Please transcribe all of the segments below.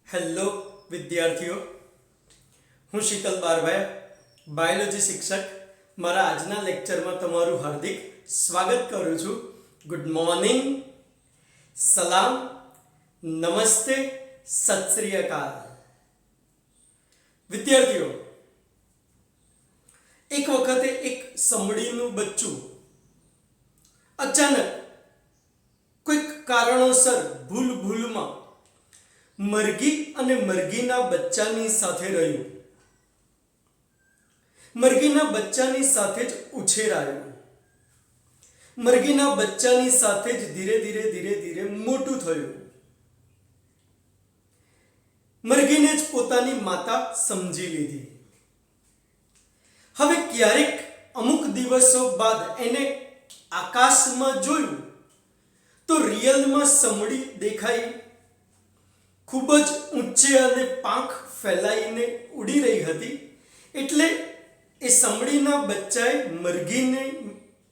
Hello વિદ્યાર્થીઓ, હું Sheetal બારભાઈ, biology શિક્ષક. મારા આજના લેક્ચરમાં તમારું હાર્દિક સ્વાગત કરું છું. ગુડ મોર્નિંગ, સલામ, નમસ્તે, સત શ્રી અકાલ. વિદ્યાર્થીઓ, એક વખતે એક સમડીનું બચ્ચું અચાનક કોઈક કારણોસર ભૂલમાં મરઘી અને મરઘીના બચ્ચાની સાથે રહ્યું. મરઘીના બચ્ચાની સાથે જ ઉછેરાયું. મરઘીના બચ્ચાની સાથે જ ધીરે ધીરે મોટું થયું. મરઘીને જ પોતાની માતા સમજી લીધી. હવે ક્યારેક અમુક દિવસો બાદ એને આકાશમાં જોયું તો રિયલમાં સમડી દેખાઈ. ખૂબ જ ઊંચે અને પાંખ ફેલાઈને ઉડી રહી હતી. એટલે એ સમડીના બચ્ચાએ મરઘીને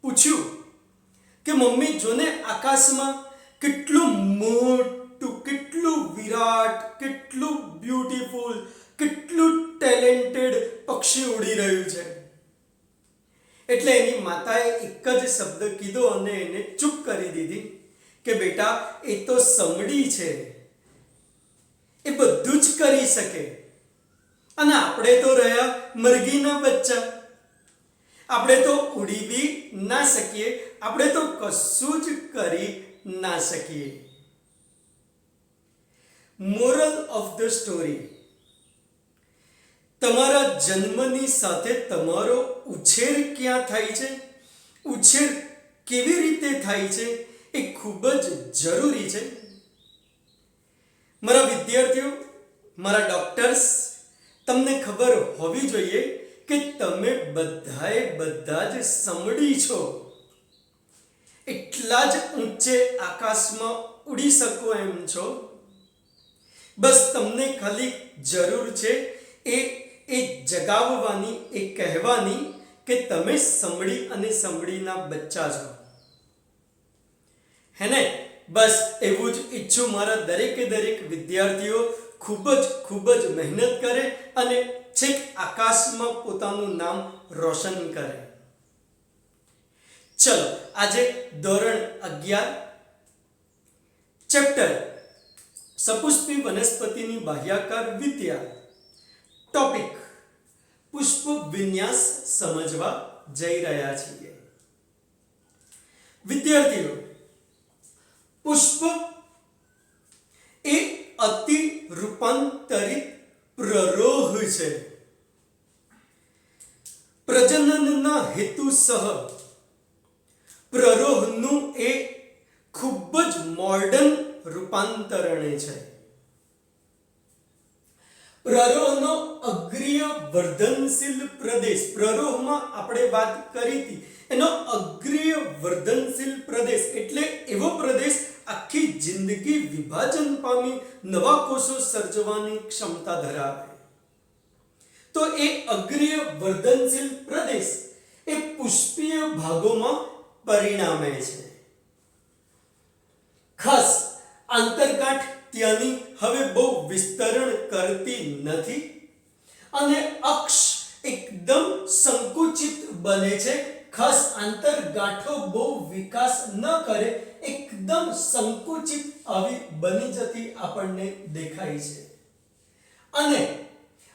પૂછ્યું કે મમ્મી, જોને આકાશમાં કેટલું મોટું, કેટલું વિરાટ, કેટલું બ્યુટીફુલ, કેટલું ટેલેન્ટેડ પક્ષી ઉડી રહ્યું છે. એટલે એની માતાએ એક જ શબ્દ કીધો અને એને ચૂપ કરી દીધી કે બેટા, એ તો સમડી છે, એ બધું જ કરી શકે. અને આપણે તો રહ્યા મરઘીના બચ્ચા. આપણે તો ઉડી બી ના શકીએ, આપણે તો કશું જ કરી ના શકીએ. મોરલ ઓફ ધ સ્ટોરી: તમારા જન્મની સાથે તમારો ઉછેર ક્યાં થાય છે, ઉછેર કેવી રીતે થાય છે, એ ખૂબ જ જરૂરી છે. મારા વિદ્યાર્થીઓ, મારા ડોક્ટર્સ, તમને ખબર હોવી જોઈએ કે તમે બધા જ સમડી છો. એટલા જ ઊંચે આકાશમાં ઉડી શકો એમ છો. બસ તમને ખાલી જરૂર છે એ જગાવવાની, એ કહેવાની કે તમે સમડી અને સમડીના બચ્ચા છો. હે ને? બસ એવું જ ઈચ્છું મારા દરેક વિદ્યાર્થીઓ ખૂબ જ મહેનત કરે અને છેક આકાશમાં પોતાનું નામ રોશન કરે. ચલો, આજે ધોરણ 11 ચેપ્ટર સપુષ્પી વનસ્પતિની બાહ્યાકાર વિદ્યા, ટોપિક પુષ્પ વિન્યાસ સમજવા જઈ રહ્યા છીએ. વિદ્યાર્થીઓ, પુષ્પ એ અતિ રૂપાંતરિત પ્રરોહ છે. પ્રજનનના હેતુસહ પ્રરોહનું એ ખૂબ જ મોડર્ન રૂપાંતરણ છે. પ્રરોહનો અગ્રીય વર્ધનશીલ પ્રદેશ, પ્રરોહમાં આપણે વાત કરી હતી, એનો અગ્રીય વર્ધનશીલ પ્રદેશ એટલે એવો પ્રદેશ આખી જિંદગી વિભાજન પામી નવા કોષો સર્જવાની ક્ષમતા ધરાવે. તો એ અગ્રીય વર્ધનશીલ પ્રદેશ એ પુષ્પીય ભાગોમાં પરિણામે છે. ખાસ આંતરગાંઠ ત્યાંની હવે બહુ વિસ્તરણ કરતી નથી અને અક્ષ એકદમ સંકુચિત બને છે. ખાસ આંતરગાંઠો બહુ વિકાસ ન કરે, એકદમ સંકુચિત આવી બની જતી આપણને દેખાય છે. અને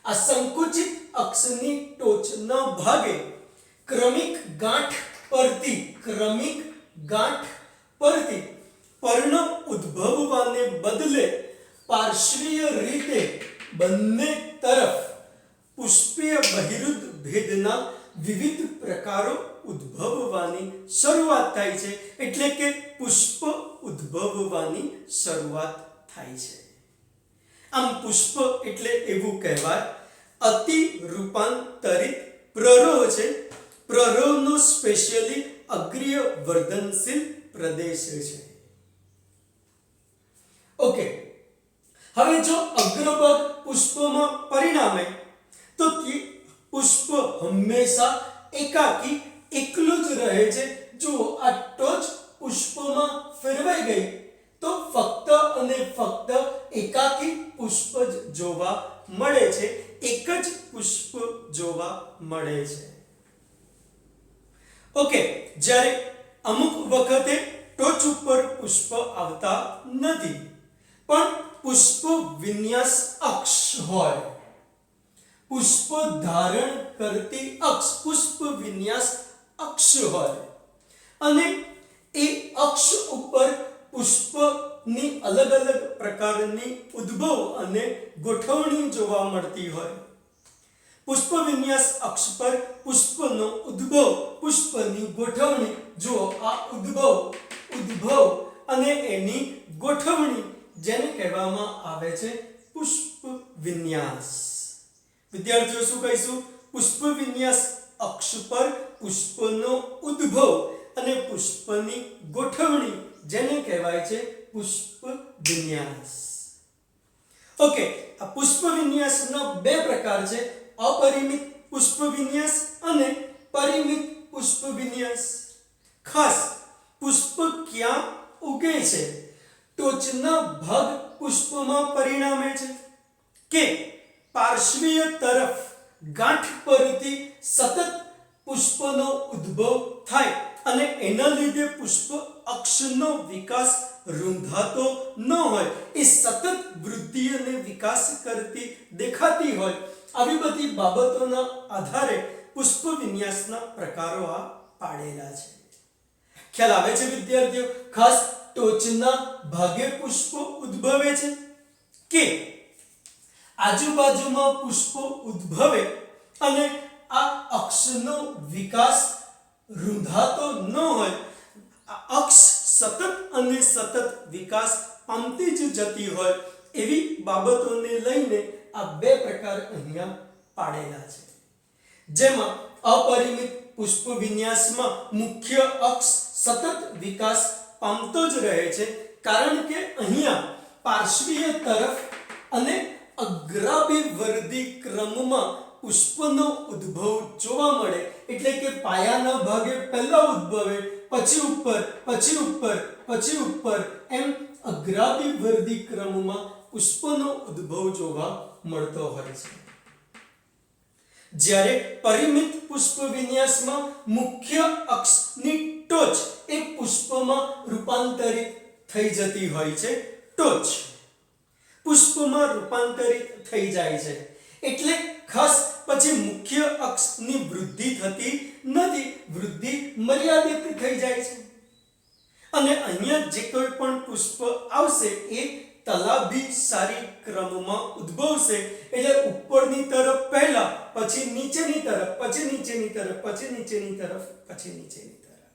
આ સંકુચિત અક્ષની ટોચના ભાગે ક્રમિક ગાંઠ પરથી પર્ણ ઉદ્ભવવાને બદલે પાર્શ્વીય રીતે બંને તરફ પુષ્પીય બહિરુદ્ધ ભેદના વિવિધ પ્રકારો ઉદ્ભવવાની શરૂઆત થાય છે. એટલે કે પુષ્પ ઉદ્ભવવાની શરૂઆત થાય છે. આમ પુષ્પ એટલે એવું કહેવાય અતિ રૂપાંતરિત પ્રરોહ છે. પ્રરોહનો સ્પેશિયલી અગ્રીય વર્ધનશીલ પ્રદેશ છે. ઓકે, હવે જો અગ્રભાગ પુષ્પમાં પરિણામે તો પુષ્પ હંમેશા એકાકી, એકલું જ રહે છે. જો આ ટોચ પુષ્પમાં ફેરવાઈ ગઈ તો ફક્ત અને ફક્ત એકાકી પુષ્પ જ જોવા મળે છે, એક જ પુષ્પ જોવા મળે છે. ઓકે, જ્યારે અમુક વખતે ટોચ ઉપર પુષ્પ આવતા નથી, પણ પુષ્પ વિન્યાસ અક્ષ હોય, પુષ્પ ધારણ કરતી અક્ષ પુષ્પ વિન્યાસ અક્ષ હોય અને એ અક્ષ ઉપર પુષ્પની અલગ અલગ પ્રકારની ઉદ્ભવ અને ગોઠવણી જોવા મળતી હોય. પુષ્પ વિન્યાસ અક્ષ પર પુષ્પનો ઉદ્ભવ, પુષ્પની ગોઠવણી જુઓ, આ ઉદ્ભવ અને એની ગોઠવણી જેને કહેવામાં આવે છે પુષ્પ વિન્યાસ. વિદ્યાર્થીઓ શું કહીશું? પુષ્પ વિન્યાસ અક્ષ પર પુષ્પનો ઉદ્ભવ અને પુષ્પની ગોઠવણી જેને કહેવાય છે પુષ્પ વિન્યાસ. ઓકે, આ પુષ્પ વિન્યાસના બે પ્રકાર છે, અપરિમિત પુષ્પ વિન્યાસ અને પરિમિત પુષ્પ વિન્યાસ. ખાસ પુષ્પ ક્યાં ઉગે છે? ટોચના ભાગ પુષ્પમાં પરિણામે છે કે પાર્શ્વીય તરફ ગાંઠ પરથી સતત પુષ્પનો ઉદ્ભવ થાય અને એના લીધે પુષ્પ અક્ષનો વિકાસ રૂંધાતો ન હોય, એ સતત વૃદ્ધિ અને વિકાસ કરતી દેખાતી હોય. આવી બધી બાબતોના આધારે પુષ્પ વિન્યાસના પ્રકારો આ પાડેલા છે. ખ્યાલ આવે છે વિદ્યાર્થીઓ? ખાસ ટોચના ભાગે પુષ્પ ઉદ્ભવે છે કે આજુબાજુમાં પુષ્પ ઉદ્ભવે અને આ અક્ષનો વિકાસ રૂંધાતો ન હોય, આ અક્ષ સતત અને સતત વિકાસ પામતી જ જતી હોય, એવી બાબતોને લઈને આ બે પ્રકાર અહીંયા પાડેલા છે. જેમાં અપરિમિત પુષ્પ વિન્યાસમાં મુખ્ય અક્ષ સતત વિકાસ પામતો જ રહે છે, કારણ કે અહીંયા પાર્શ્વીય તરફ અને અગ્રાભિવર્ધી ક્રમમાં પુષ્પનો ઉદ્ભવ જોવા મળે. એટલે કે પાયાના ભાગે પહેલા ઉદ્ભવે, પછી ઉપર, પછી ઉપર, પછી ઉપર, એમ અગ્રાભિવર્ધી ક્રમમાં પુષ્પનો ઉદ્ભવ જોવા મળતો હોય છે. જ્યારે પરિમિત પુષ્પ વિન્યાસમાં મુખ્ય અક્ષની ટોચ એ પુષ્પમાં રૂપાંતરિત થઈ જતી હોય છે, ટોચ પુષ્પમાં રૂપાંતરિત થઈ જાય છે, એટલે ખાસ પછી મુખ્ય અક્ષની વૃદ્ધિ થતી નથી, વૃદ્ધિ મર્યાદિત થઈ જાય છે. અને અહીંયા જે કોઈ પણ પુષ્પ આવશે એ તલાભિસારી ક્રમમાં ઉદ્ભવશે, એટલે ઉપરની તરફ પહેલા, પછી નીચેની તરફ, પછી નીચેની તરફ, પછી નીચેની તરફ, પછી નીચેની તરફ.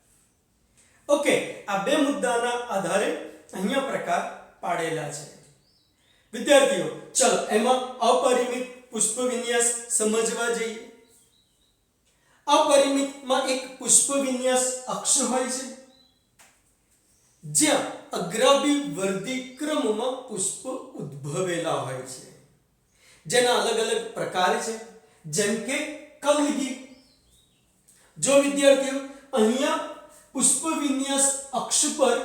ઓકે, આ બે મુદ્દાના આધારે અહીંયા પ્રકાર પાડેલા છે. વિદ્યાર્થીઓ, ચલો એમાં અપરિમિત પુષ્પ વિન્યાસ સમજવા જઈએ. અપરિમિતમાં એક પુષ્પ વિન્યાસ અક્ષ હોય છે, જ્યાં અગ્રાભિવર્ધી ક્રમમાં પુષ્પ ઉદ્ભવેલા હોય છે, જેના અલગ અલગ પ્રકાર છે, જેમ કે કલગી. જો વિદ્યાર્થીઓ અહીંયા પુષ્પ વિન્યાસ અક્ષ પર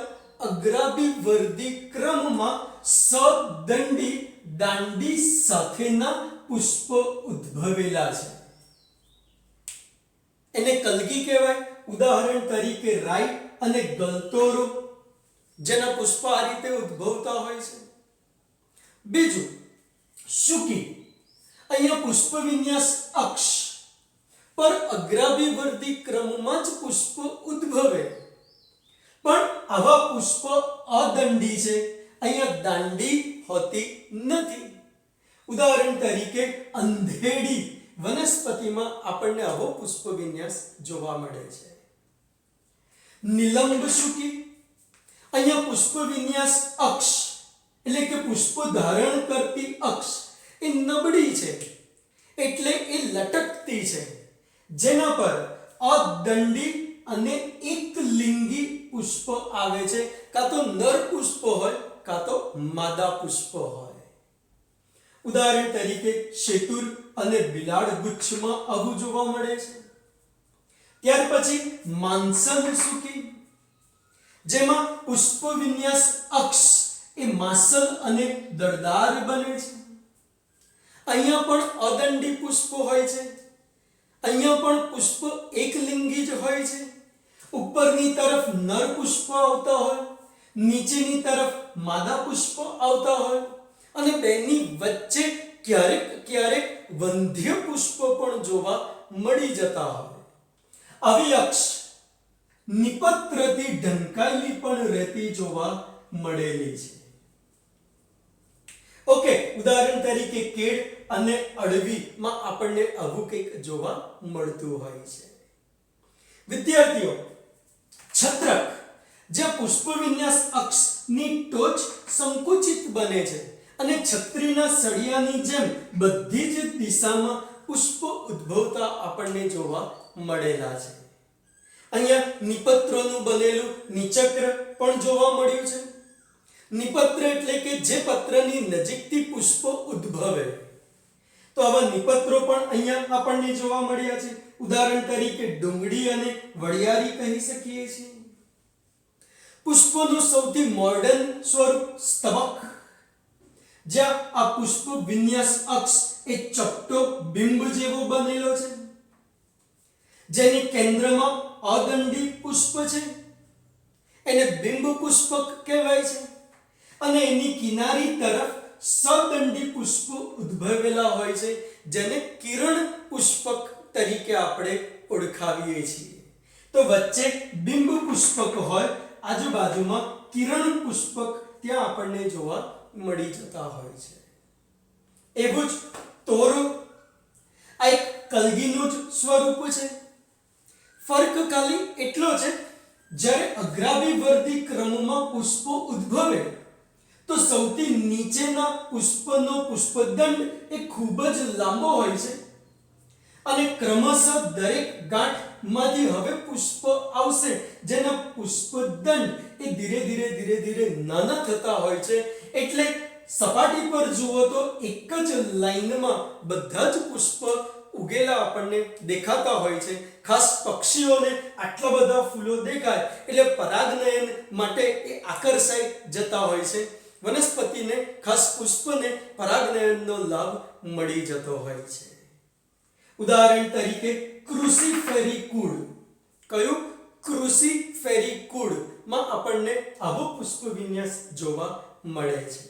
અગ્રાભિવર્ધી ક્રમમાં સદંડી દાંડી સાથેના પુષ્પ ઉદ્ભવેલા છે, એને કલગી કહેવાય. ઉદાહરણ તરીકે રાઈ અને ગલતોરો, જેના પુષ્પ આ રીતે ઉદ્ભવતા હોય છે. બીજું શુકી, અહીંયા પુષ્પ વિન્યાસ અક્ષ પર અગ્રાભિવર્ધી ક્રમમાં જ પુષ્પ ઉદ્ભવે, પણ આવા પુષ્પ અદંડી છે, અહીંયા દાંડી હોતી નથી. ઉદાહરણ તરીકે અંધેડી વનસ્પતિમાં આપણને આવો પુષ્પ વિન્યાસ જોવા મળે છે. નિલંબ શુકી, અહીંયા પુષ્પ વિન્યાસ અક્ષ એટલે કે પુષ્પ ધારણ કરતી અક્ષ એ નબળી છે, એટલે એ લટકતી છે, જેના પર અદંડી અને એકલિંગી પુષ્પ આવે છે, કાં તો નર પુષ્પ હોય કાં તો માદા પુષ્પ હોય. ઉદાહરણ તરીકે શેતુર અને બિલાડ ગુચ્છમાં આવું જોવા મળે છે. ત્યાર પછી માનસન શુકી, જેમાં પુષ્પ વિન્યાસ અક્ષ એ માસલ અને દળદાર બને છે. અહીંયા પણ અદંડી પુષ્પ હોય છે. અહીંયા પણ પુષ્પ એકલિંગી જ હોય છે. ઉપરની તરફ નર પુષ્પ આવતા હોય, નીચેની તરફ માદા પુષ્પ આવતા હોય અને બેની વચ્ચે ક્યારેક ક્યારેક વંધ્ય પુષ્પ પણ જોવા મળી જતા હોય. આવી અક્ષ નિપત્રથી ઢંકાયેલી પણ રહેતી જોવા મળેલી છે. ઓકે, ઉદાહરણ તરીકે કેળ અને અળવીમાં આપણને આવું કંઈક જોવા મળતું હોય છે. વિદ્યાર્થીઓ, છત્રક જ્યાં પુષ્પ વિન્યાસ અક્ષની ટોચ સંકુચિત બને છે અને છત્રીના સળિયાની જેમ બધી જ દિશામાં પુષ્પ ઉદ્ભવતા આપણને જોવા મળેલા છે. અહીંયા નિપત્રોનું બનેલું નિચક્ર પણ જોવા મળ્યું છે. નિપત્ર એટલે કે જે પત્રની નજીકથી પુષ્પ ઉદ્ભવે. તો આવા નિપત્રો પણ અહીંયા આપણને જોવા મળ્યા છે. ઉદાહરણ તરીકે ડુંગળી અને વડિયારી કહી શકીએ છીએ. પુષ્પનું સૌથી મોડર્ન સ્વરૂપ સ્તબક, જ્યાં આ પુષ્પ વિન્યાસ અક્ષ એ ચપટો બિંબ જેવો બનેલો છે, જેની કેન્દ્રમાં અદંડી પુષ્પ છે. એને બિંબ પુષ્પક કહેવાય છે અને એની કિનારી તરફ સદંડી પુષ્પ ઉદ્ભવેલા હોય છે, જેને કિરણ પુષ્પક તરીકે આપણે ઓળખાવીએ છીએ. તો વચ્ચે બિંબ પુષ્પક હોય, આજુબાજુમાં કિરણ પુષ્પક ત્યાં આપણને જોવા મળી જતા હોય છે. એવું જ તોરો, આ એક કલગીનું જ સ્વરૂપ છે. ફરક ખાલી એટલો છે, જ્યારે અગ્રાભિવર્ધી ક્રમમાં પુષ્પો ઉદ્ભવે તો સૌથી નીચેના પુષ્પનો પુષ્પદંડ એ ખૂબ જ લાંબો હોય છે અને ક્રમશઃ દરેક ગાંઠમાંથી હવે પુષ્પ આવશે, જેના પુષ્પદંડ એ ધીરે ધીરે નાના થતા હોય છે. એટલે સપાટી પર જુઓ તો એક જ લાઈનમાં બધા જ પુષ્પ ઉગેલા આપણને દેખાતા હોય છે. ખાસ પક્ષીઓને આટલા બધા ફૂલો દેખાય એટલે પરાગનયન માટે એ આકર્ષાઈ જતા હોય છે. વનસ્પતિને ખાસ પુષ્પને પરાગનયનનો લાભ મળી જતો હોય છે. ઉદાહરણ તરીકે ક્રુસિફેરી કુળ. કયું? ક્રુસિફેરી કુળમાં આપણને આવો પુષ્પ વિન્યાસ જોવા મળે છે.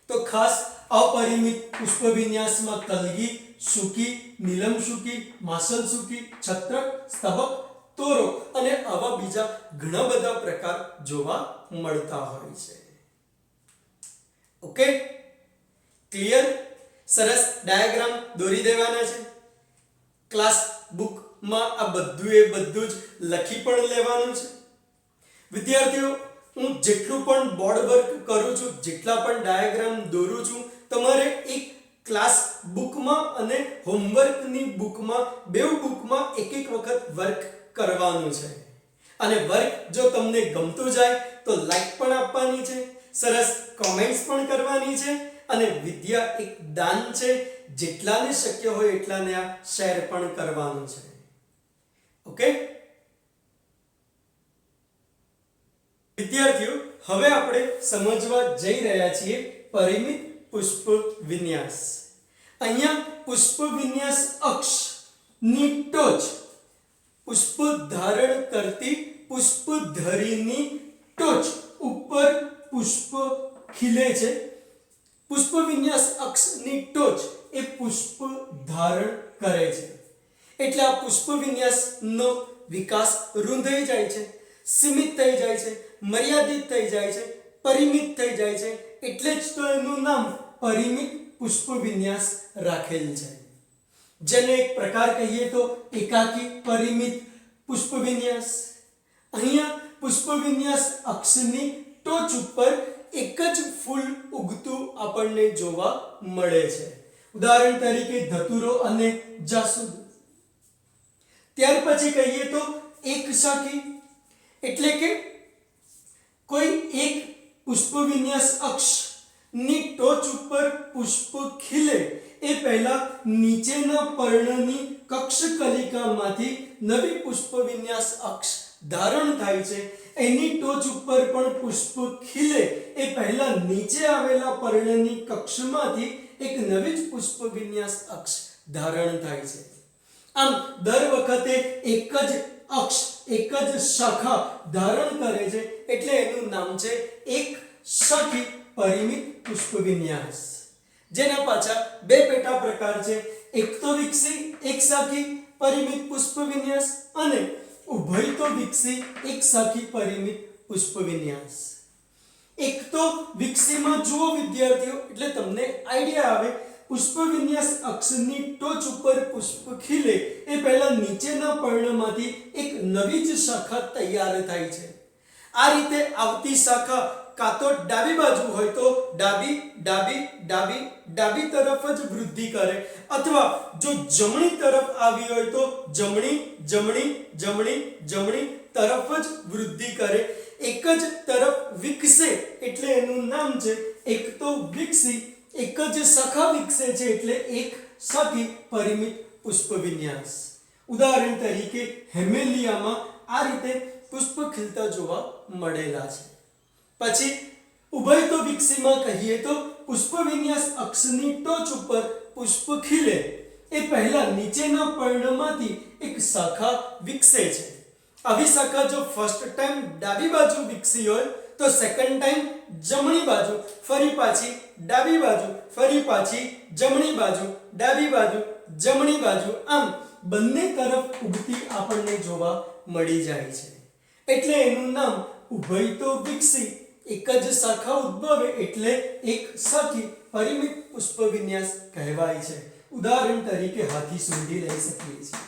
તો ખાસ અપરિમિત પુષ્પ વિન્યાસમાં કલગી, સૂકી, નીલમ સૂકી, માસલ સૂકી, છત્રક, સ્તબક, તોરો અને આવા બીજા ઘણા બધા પ્રકાર જોવા મળતા હોય છે. Okay, clear? સરસ ડાયાગ્રામ દોરી દેવાના છે. ક્લાસ બુકમાં આ બધું જ લખી પણ લેવાનું છે. વિદ્યાર્થીઓ, હું જેટલું પણ બોર્ડ વર્ક કરું છું, જેટલા પણ ડાયાગ્રામ દોરું છું, તમારે એક ક્લાસ બુકમાં અને હોમવર્કની બુકમાં, બેવ બુકમાં એક વખત વર્ક કરવાનું છે. અને વર્ક જો તમને ગમતું જાય તો લાઈક પણ આપવાની છે, સરસ કોમેન્ટ્સ પણ કરવાની છે અને વિદ્યા એક દાન છે, જેટલાને શક્ય હોય એટલાને આ શેર પણ કરવાનું છે. ઓકે વિદ્યાર્થીઓ, હવે આપણે સમજવા જઈ રહ્યા છીએ પરિમિત પુષ્પ વિન્યાસ. અહીંયા પુષ્પ વિન્યાસ અક્ષ ની ટોચ પુષ્પ ધારણ કરતી પુષ્પધરીની ટોચ ઉપર પુષ્પ ખીલે છે. પુષ્પ વિન્યાસ અક્ષની ટોચ એ પુષ્પ ધારણ કરે છે. એટલે આ પુષ્પ વિન્યાસનો વિકાસ રૂંધાઈ જાય છે, સીમિત થઈ જાય છે, મર્યાદિત થઈ જાય છે, પરિમિત થઈ જાય છે. એટલે જ તો એનું નામ પરિમિત પુષ્પ વિન્યાસ રાખેલ છે. જેને એક પ્રકાર કહીએ તો એકાકી પરિમિત પુષ્પ વિન્યાસ. અહીંયા પુષ્પ વિન્યાસ અક્ષની ટોચ ઉપર એક જ ફૂલ ઉગતું આપણને જોવા મળે છે. ઉદાહરણ તરીકે ધતુરો અને જાસૂદ. ત્યાર પછી કહીએ તો એક શાખી, એટલે કે કોઈ એક પુષ્પ વિન્યાસ અક્ષની ટોચ ઉપર પુષ્પ ખીલે એ પહેલા નીચેના પર્ણની કક્ષ કલિકામાંથી નવી પુષ્પ વિન્યાસ અક્ષ ધારણ થાય છે. એની ટોચ ઉપર પણ પુષ્પ ખીલે એ પહેલા નીચે આવેલા પર્ણની કક્ષમાંથી એક નવી જ પુષ્પ વિન્યાસ અક્ષ ધારણ થાય છે. આમ દર વખતે એક જ અક્ષ એક જ શાખા ધારણ કરે છે એટલે એનું નામ છે એક શાખી પરિમિત પુષ્પ વિન્યાસ. જેના પાછા બે પેટા પ્રકાર છે, એક તો વિકસી એક શાખી પરિમિત પુષ્પ વિન્યાસ અને ઉભયતો વિકસી એક શાખી પરિમિત પુષ્પ વિન્યાસ. એક તો વિકસીમાં જુઓ વિદ્યાર્થીઓ એટલે તમને આઈડિયા આવે. પુષ્પ વિન્યાસ અક્ષની ટોચ ઉપર પુષ્પ ખીલે એ પહેલા નીચેના પર્ણમાંથી એક નવી જ શાખા તૈયાર થાય છે. આ રીતે આવતી શાખા કાં તો ડાબી બાજુ હોય તો ડાબી ડાબી ડાબી ડાબી તરફ જ વૃદ્ધિ કરે અથવા જો જમણી તરફ આવી હોય તો જમણી જમણી જમણી જમણી તરફ જ વૃદ્ધિ કરે. એક જ તરફ વિકસે એટલે એનું નામ છે એક તો વિકસી, એક જ શાખા વિકસે છે એટલે એક શાખી પરિમિત પુષ્પ વિન્યાસ. ઉદાહરણ તરીકે હેમેલિયામાં આ રીતે પુષ્પ ખીલતા જોવા મળેલા છે. પછી ઉભયતો વિકસીમાં કહીએ તો પુષ્પ વિન્યાસ અક્ષની ટોચ ઉપર પુષ્પ ખીલે એ પહેલા નીચેના પર્ણમાંથી એક શાખા વિકસે છે. આવી શાખા જો ફર્સ્ટ ટાઈમ ડાબી બાજુ વિકસી હોય તો સેકન્ડ ટાઈમ જમણી બાજુ, ફરી પાછી ડાબી બાજુ, ફરી પાછી જમણી બાજુ, ડાબી બાજુ, જમણી બાજુ, આમ બંને તરફ ઉગતી આપણને જોવા મળી જાય છે. એટલે એનું નામ ઉભયતો વિકસી એક જ શાખા ઉદ્ભવે એટલે એક શાખી પરિમિત પુષ્પ વિન્યાસ કહેવાય છે. ઉદાહરણ તરીકે હાથી સૂંઢી લઈ શકીએ છીએ.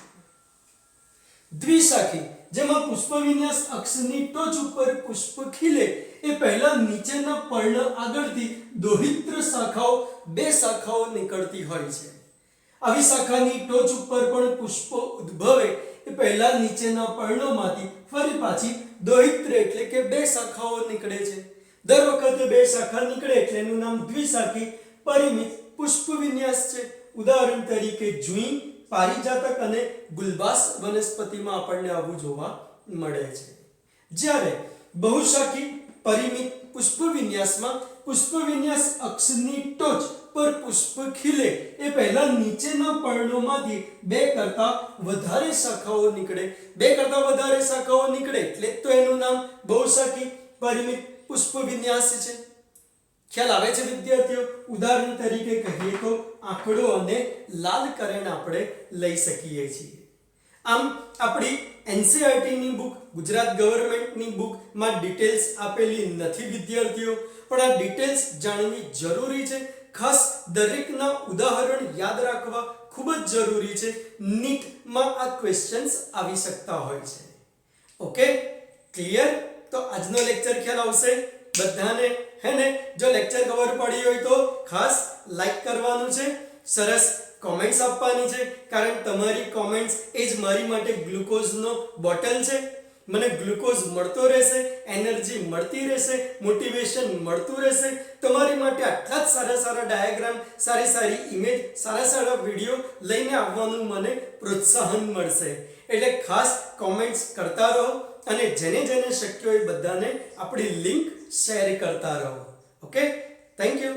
દ્વિશાખી જેમાં પુષ્પ વિન્યાસ અક્ષની ટોચ ઉપર પુષ્પ ખીલે એ પહેલા નીચેના પર્ણ આગળથી દોહિત્ર શાખાઓ બે શાખાઓ નીકળતી હોય છે. આવી શાખાની ટોચ ઉપર પણ પુષ્પ ઉદ્ભવે એ પહેલા નીચેના પર્ણોમાંથી ફરી પાછી દોહિત્ર એટલે કે બે શાખાઓ નીકળે છે. દર વખતે બે શાખા નીકળે એટલે એનું નામ દ્વિશાખી પરિમિત પુષ્પ વિન્યાસ છે. ઉદાહરણ તરીકે જુઈ, પારિજાતક અને ગુલબાસ વનસ્પતિમાં આપણને આવું જોવા મળે છે. જ્યારે બહુશાખી પરિમિત પુષ્પ વિન્યાસમાં પુષ્પ વિન્યાસ અક્ષની ટોચ પર પુષ્પ ખીલે એ પહેલા નીચેના પર્ણોમાંથી બે કરતા વધારે શાખાઓ નીકળે. બે કરતા વધારે શાખાઓ નીકળે એટલે તો એનું નામ બહુશાખી પરિમિત પુષ્પ વિન્યાસ છે. ખ્યાલ આવે છે વિદ્યાર્થીઓ? ઉદાહરણ તરીકે કહીએ તો આંકડો અને લાલ કરેણ આપણે લઈ શકીએ છીએ. આમ આપણી એનસીઈઆરટી ની બુક, ગુજરાત ગવર્મેન્ટની બુકમાં ડિટેલ્સ આપેલી નથી વિદ્યાર્થીઓ, પણ આ ડિટેલ્સ જાણવી જરૂરી છે. ખાસ દરેકના ઉદાહરણ યાદ રાખવા ખૂબ જ જરૂરી છે. નીટમાં આ ક્વેશ્ચન્સ આવી શકતા હોય છે. Okay, clear? તો આજનો લેક્ચર ખ્યાલ આવશે બધાને, હે ને? જો લેક્ચર ખબર પડી હોય તો ખાસ લાઈક કરવાનું છે, સરસ કોમેન્ટ્સ આપવાની છે, કારણ તમારી કોમેન્ટ્સ એ જ મારી માટે ગ્લુકોઝનો બોટલ છે. મને ગ્લુકોઝ મળતો રહેશે, એનર્જી મળતી રહેશે, મોટિવેશન મળતું રહેશે. તમારી માટે આટલા જ સારા સારા ડાયાગ્રામ, સારી સારી ઇમેજ, સારા સારા વિડીયો લઈને આવવાનું મને પ્રોત્સાહન મળશે. એટલે ખાસ કોમેન્ટ્સ કરતા રહો અને જેને જેને શક્ય હોય બધાને આપણી લિંક શેર કરતા રહો. Okay, thank you.